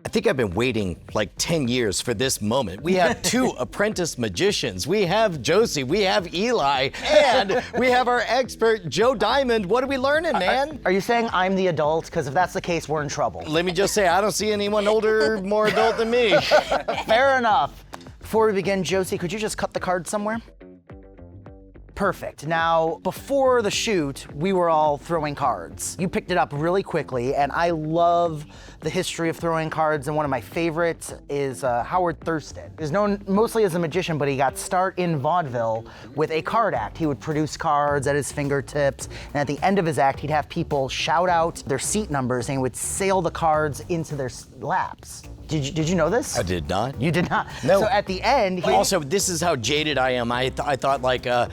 I think I've been waiting like 10 years for this moment. We have two apprentice magicians. We have Josie, we have Eli, and we have our expert, Joe Diamond. What are we learning, man? Are you saying I'm the adult? Because if that's the case, we're in trouble. Let me just say, I don't see anyone older, more adult than me. Fair enough. Before we begin, Josie, could you just cut the card somewhere? Perfect. Now, before the shoot, we were all throwing cards. You picked it up really quickly, and I love the history of throwing cards, and one of my favorites is Howard Thurston. He's known mostly as a magician, but he got start in vaudeville with a card act. He would produce cards at his fingertips, and at the end of his act, he'd have people shout out their seat numbers, and he would sail the cards into their laps. Did you know this? I did not. You did not? No. So at the end... Also, this is how jaded I am. I thought like, I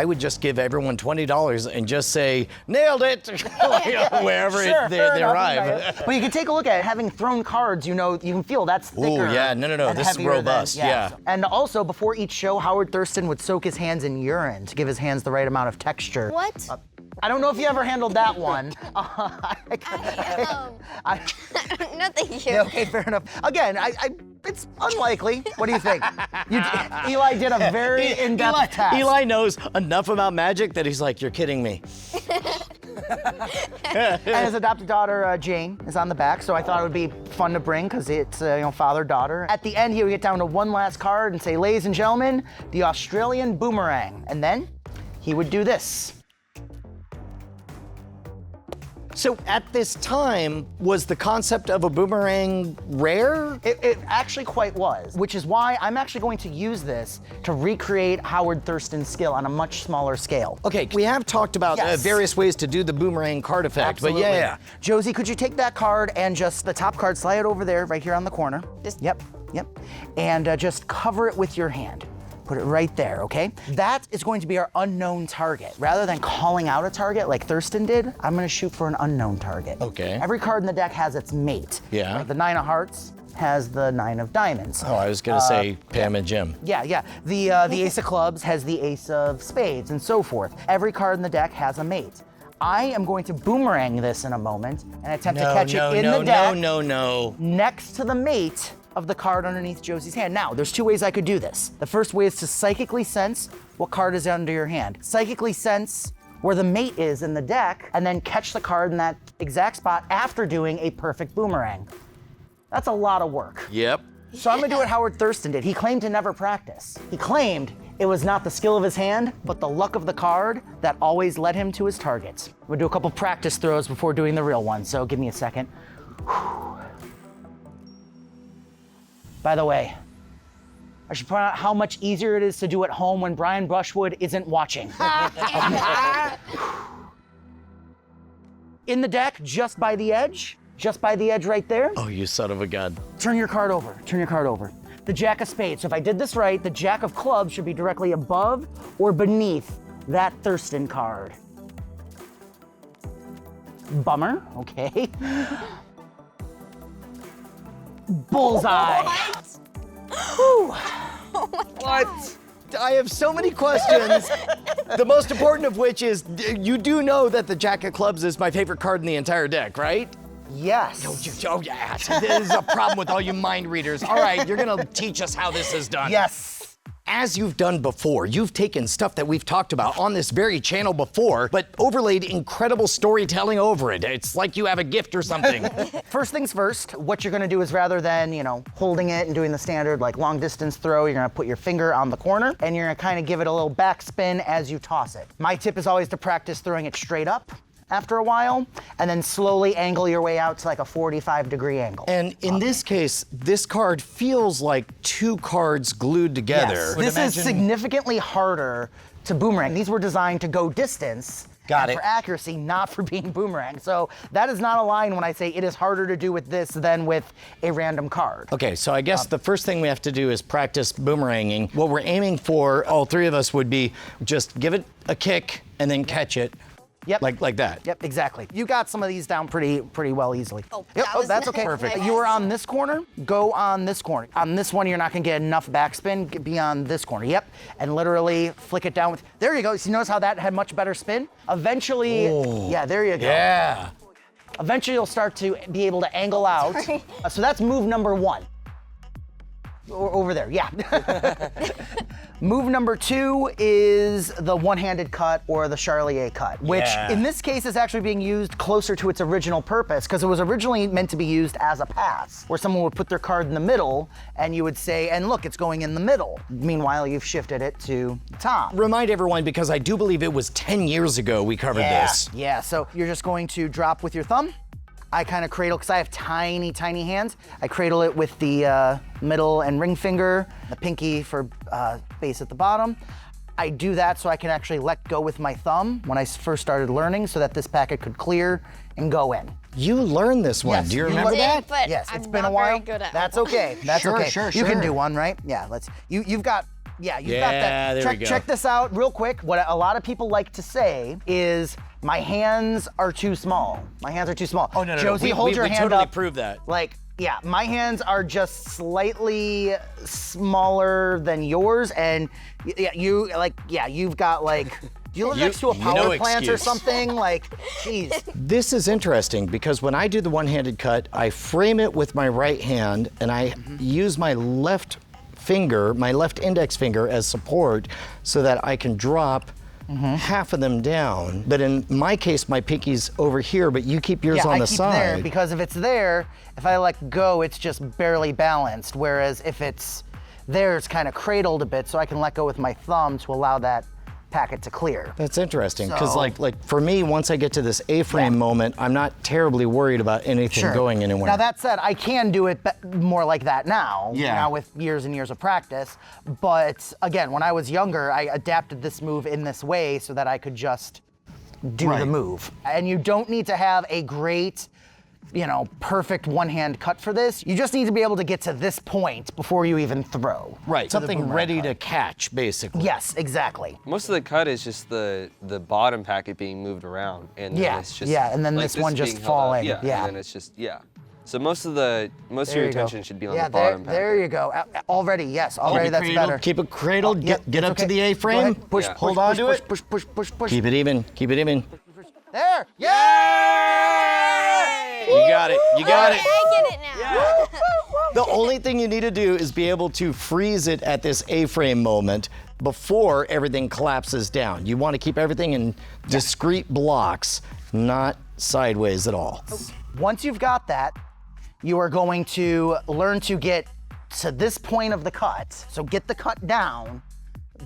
would just give everyone $20 and just say, nailed it, wherever they arrive. But you can take a look at it. Having thrown cards, you know, you can feel that's thicker. Oh, yeah, no, this is robust, yeah. And also, before each show, Howard Thurston would soak his hands in urine to give his hands the right amount of texture. What? I don't know if you ever handled that one. No, thank you. Okay, fair enough. Again, it's unlikely. What do you think? Eli did a very in-depth test. Eli knows enough about magic that he's like, you're kidding me. And his adopted daughter, Jane, is on the back, so I thought it would be fun to bring because it's, father-daughter. At the end, he would get down to one last card and say, ladies and gentlemen, the Australian Boomerang. And then he would do this. So at this time, was the concept of a boomerang rare? It actually quite was, which is why I'm actually going to use this to recreate Howard Thurston's skill on a much smaller scale. Okay, we have talked about various ways to do the boomerang card effect, Absolutely. but yeah. Josie, could you take that card and just, the top card, slide it over there, right here on the corner. Yep. And just cover it with your hand. Put it right there, okay? That is going to be our unknown target. Rather than calling out a target like Thurston did, I'm gonna shoot for an unknown target. Okay. Every card in the deck has its mate. Yeah. Like the 9 of hearts has the 9 of diamonds. Oh, I was gonna say Pam and Jim. Yeah. The ace of clubs has the ace of spades and so forth. Every card in the deck has a mate. I am going to boomerang this in a moment and attempt to catch it in the deck. No. Next to the mate of the card underneath Josie's hand. Now, there's two ways I could do this. The first way is to psychically sense what card is under your hand. Psychically sense where the mate is in the deck, and then catch the card in that exact spot after doing a perfect boomerang. That's a lot of work. Yep. So I'm gonna do what Howard Thurston did. He claimed to never practice. He claimed it was not the skill of his hand, but the luck of the card that always led him to his targets. We'll do a couple practice throws before doing the real one, so give me a second. By the way, I should point out how much easier it is to do at home when Brian Brushwood isn't watching. In the deck, just by the edge right there. Oh, you son of a gun. Turn your card over. The Jack of Spades. So if I did this right, the Jack of Clubs should be directly above or beneath that Thurston card. Bummer, okay. Bullseye. What? I have so many questions. The most important of which is, you do know that the Jack of Clubs is my favorite card in the entire deck, right? Yes. Oh, yeah. This is a problem with all you mind readers. All right, you're gonna teach us how this is done. Yes. As you've done before, you've taken stuff that we've talked about on this very channel before, but overlaid incredible storytelling over it. It's like you have a gift or something. First things first, what you're gonna do is rather than, holding it and doing the standard like long distance throw, you're gonna put your finger on the corner and you're gonna kind of give it a little backspin as you toss it. My tip is always to practice throwing it straight up after a while, and then slowly angle your way out to like a 45-degree angle. And in this case, this card feels like two cards glued together. Yes. This is significantly harder to boomerang. These were designed to go distance. Got it. For accuracy, not for being boomerang. So that is not a line when I say it is harder to do with this than with a random card. Okay, so I guess the first thing we have to do is practice boomeranging. What we're aiming for, all three of us, would be just give it a kick and then catch it. Yep. Like that. Yep, exactly. You got some of these down pretty well easily. Oh, yep. That's okay. Perfect. You were on this corner, go on this corner. On this one, you're not gonna get enough backspin, be on this corner. Yep, and literally flick it down with, there you go. So you notice how that had much better spin? Eventually, yeah, there you go. Yeah. Eventually you'll start to be able to angle out. So that's move number 1. Over there, yeah. Move number 2 is the one-handed cut or the Charlier cut, which in this case is actually being used closer to its original purpose because it was originally meant to be used as a pass, where someone would put their card in the middle and you would say, and look, it's going in the middle. Meanwhile, you've shifted it to the top. Remind everyone, because I do believe it was 10 years ago we covered this. Yeah, so you're just going to drop with your thumb. I kind of cradle, because I have tiny, tiny hands. I cradle it with the middle and ring finger, the pinky for base at the bottom. I do that so I can actually let go with my thumb when I first started learning so that this packet could clear and go in. You learned this one. Yes, Do you you remember did, that? but Yes, I'm it's been not a while. very good at That's all. okay. That's Sure, okay. sure, You can sure. do one, right? Yeah, you've got that. there we go. Check this out real quick. What a lot of people like to say is, my hands are too small. My hands are too small. Oh, no. Josie, hold your we hand totally up. proved that. Like, yeah, my hands are just slightly smaller than yours, and you've got like, do you live next to a power no plant or excuse. something? Like, geez. This is interesting because when I do the one-handed cut, I frame it with my right hand and I use my left finger, my left index finger as support so that I can drop half of them down. But in my case, my pinky's over here, but you keep yours on the I keep side. there because if it's there, if I let go, it's just barely balanced. Whereas if it's there, it's kind of cradled a bit, so I can let go with my thumb to allow that packet to clear. That's interesting because So- like for me, once I get to this A-frame moment, I'm not terribly worried about anything going anywhere. Now that said, I can do it more like that now. Yeah. Now with years and years of practice. But again, when I was younger, I adapted this move in this way so that I could just do the move. And you don't need to have a great, perfect one-hand cut for this. You just need to be able to get to this point before you even throw. Right, to the something boomerang ready cut. to catch, basically. Yes, exactly. Most of the cut is just the bottom packet being moved around, and then Yeah, it's just yeah, and then like this one just being held up. falling, Yeah, yeah. and then it's just So most of your There you go. attention should be on yeah, the bottom packet. there you go. Already, yes, already that's better. Keep it cradled. Yep, Get it's up to okay. the Go A-frame. ahead. Push, Yeah. push, Hold push, on to push, it. push, push, push, push. Keep it even. Keep it even. There! Yeah! You got it. You got it. I get it now. The only thing you need to do is be able to freeze it at this A-frame moment before everything collapses down. You want to keep everything in discrete blocks, not sideways at all. Once you've got that, you are going to learn to get to this point of the cut. So get the cut down.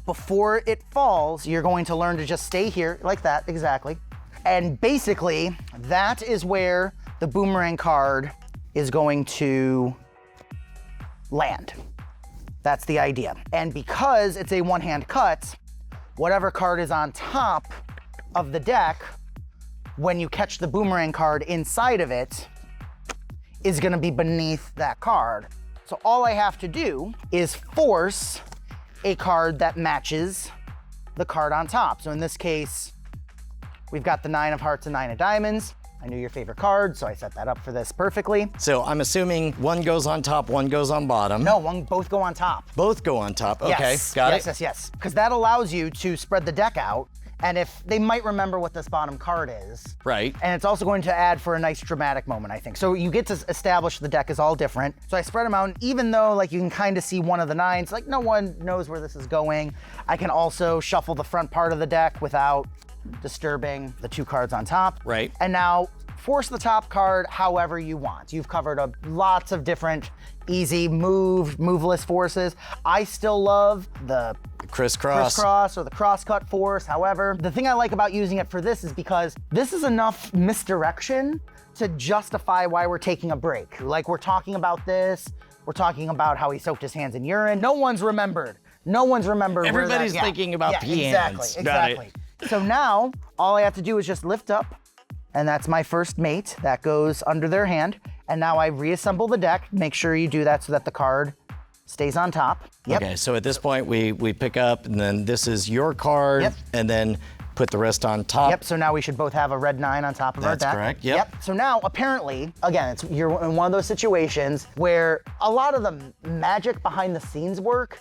Before it falls, you're going to learn to just stay here like that, exactly. And basically, that is where the boomerang card is going to land. That's the idea. And because it's a one-hand cut, whatever card is on top of the deck, when you catch the boomerang card inside of it, is gonna be beneath that card. So all I have to do is force a card that matches the card on top. So in this case, we've got the 9 of hearts and 9 of diamonds. I knew your favorite card, so I set that up for this perfectly. So I'm assuming one goes on top, one goes on bottom. No, both go on top. Both go on top. Okay, Yes, got yes, it. Yes, yes, because that allows you to spread the deck out, and if they might remember what this bottom card is. Right. And it's also going to add for a nice dramatic moment, I think. So you get to establish the deck is all different. So I spread them out, and even though like you can kind of see one of the 9s, like no one knows where this is going, I can also shuffle the front part of the deck without disturbing the 2 cards on top. Right. And now force the top card however you want. You've covered lots of different easy moveless forces. I still love the crisscross or the cross-cut force. However, the thing I like about using it for this is because this is enough misdirection to justify why we're taking a break. Like we're talking about this, we're talking about how he soaked his hands in urine. No one's remembered. Everybody's thinking about the hands. Got it. Exactly. So now, all I have to do is just lift up, and that's my first mate. That goes under their hand. And now I reassemble the deck. Make sure you do that so that the card stays on top. Yep. Okay, so at this point, we pick up, and then this is your card, Yep. and then put the rest on top. Yep, so now we should both have a red 9 on top of our That's deck. correct, yep. So now, apparently, again, you're in one of those situations where a lot of the magic behind the scenes work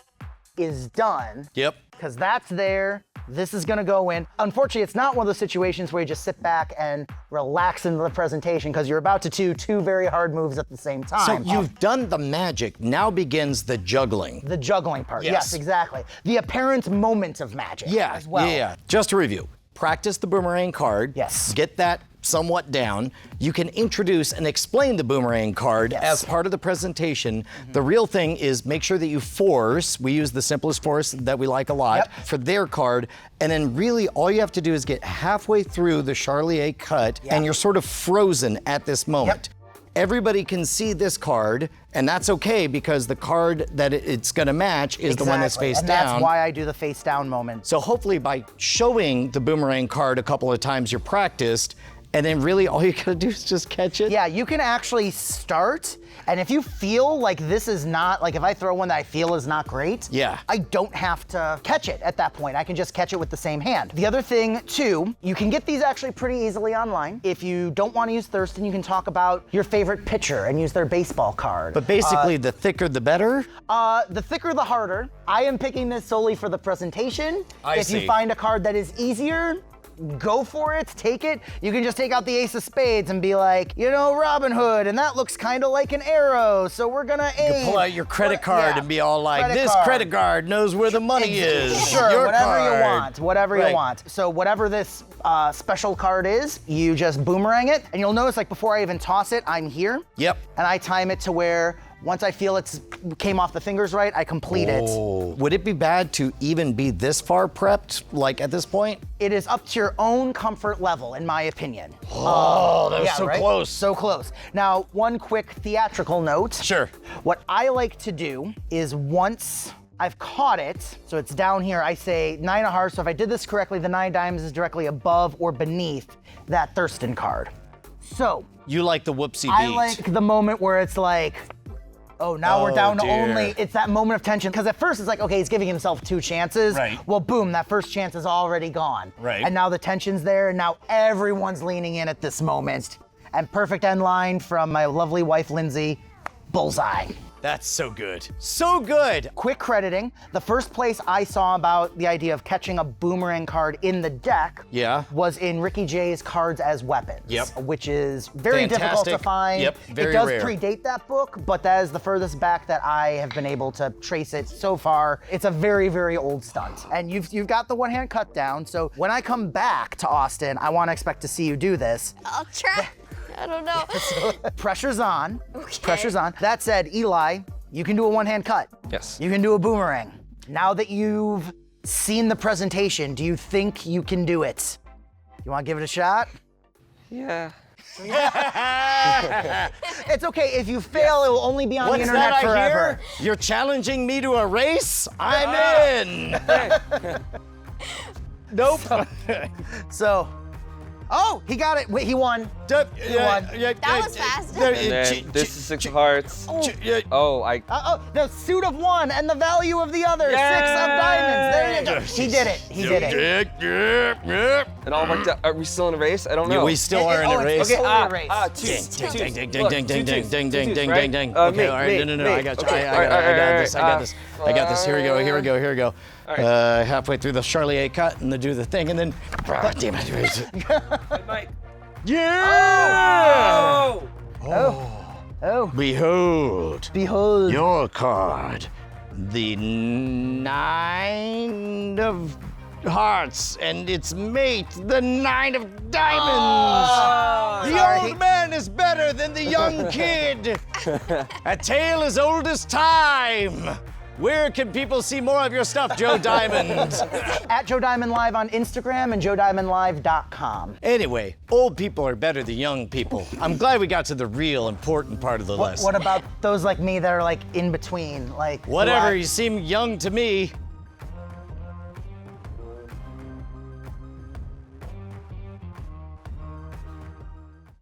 is done. Yep. Because that's there, This is gonna go in. Unfortunately, it's not one of those situations where you just sit back and relax into the presentation because you're about to do two very hard moves at the same So time. you've done the magic. Now begins the juggling. The juggling part, Yes. yes, exactly. The apparent moment of magic as well. Yeah. Just to review, practice the boomerang card. Yes. Get that somewhat down. You can introduce and explain the boomerang card Yes. as part of the presentation. The real thing is make sure that you force, we use the simplest force that we like a lot Yep. for their card, and then really all you have to do is get halfway through the Charlier cut and you're sort of frozen at this moment. Everybody can see this card, and that's okay because the card that it's gonna match is the one that's face and down. that's why I do the face down moment. So hopefully by showing the boomerang card a couple of times you're practiced, and then really all you gotta do is just catch it. Yeah, you can actually start, and if you feel like this is not, like if I throw one that I feel is not great, Yeah. I don't have to catch it at that point. I can just catch it with the same hand. The other thing too, you can get these actually pretty easily online. If you don't want to use Thurston, you can talk about your favorite pitcher and use their baseball card. But basically, the thicker the better. The thicker the harder. I am picking this solely for the presentation. If see. you find a card that is easier, go for it, take it. You can just take out the ace of spades and be like, you know, Robin Hood, and that looks kind of like an arrow, so we're gonna aim. You pull out your credit card and be all like, Credit this card. credit card knows where the money is. Sure, Your whatever you card. want, whatever Right. you want. So whatever this special card is, you just boomerang it, and you'll notice like before I even toss it, I'm here. Yep. And I time it to where once I feel it's came off the fingers right, I complete it. Would it be bad to even be this far prepped, like at this point? It is up to your own comfort level, in my opinion. Oh, that was Yeah, so right? close. So close. Now, one quick theatrical note. Sure. What I like to do is once I've caught it, so it's down here, I say 9 of hearts. So if I did this correctly, the 9 diamonds is directly above or beneath that Thurston card. So You like the whoopsie beat. I like the moment where it's like, oh, now we're down to dear. only, it's that moment of tension. Because at first it's like, okay, he's giving himself 2 chances. Right. Well, boom, that first chance is already gone. Right. And now the tension's there, and now everyone's leaning in at this moment. And perfect end line from my lovely wife, Lindsay, bullseye. That's so good. So good. Quick crediting, the first place I saw about the idea of catching a boomerang card in the deck was in Ricky J's Cards as Weapons, which is very difficult to Fantastic. find. Yep, very it does rare. predate that book, but that is the furthest back that I have been able to trace it so far. It's a very, very old stunt. And you've got the one-hand cut down, so when I come back to Austin, I want to expect to see you do this. I'll try. I don't know. Pressure's on. Okay. Pressure's on. That said, Eli, you can do a one-hand cut. Yes. You can do a boomerang. Now that you've seen the presentation, do you think you can do it? You want to give it a shot? Yeah. It's okay. If you fail, it will only be on What's the internet that I forever. hear? You're challenging me to a race? I'm in. Nope. So, oh, he got it. Wait, he won. That was fast. And then this is 6 of hearts. Oh, I. Oh, the suit of one and the value of the other. 6 of diamonds. There you go. He did it. He did it. It all worked out. Are we still in a race? I don't know. We still are in a race. Okay, Okay, Totally two. Ding, ding, ding, Look, ding, ding, two ding, twos, ding, two ding, twos, ding, right? ding, ding. Me, Okay, all right. me, No, I me. got you. Okay, I got this. I got this. Here we go. Here we go. Halfway through the Charlier cut and do the thing, and then, damn it. Mike. Yeah! Oh, Behold behold. your card, the 9 of hearts and its mate, the 9 of diamonds. The Sorry. old man is better than the young kid. A tale as old as time. Where can people see more of your stuff, Joe Diamond? At Joe Diamond Live on Instagram and JoeDiamondLive.com. Anyway, old people are better than young people. I'm glad we got to the real important part of the lesson. What about those like me that are like in between? Like Whatever, do you seem young to me.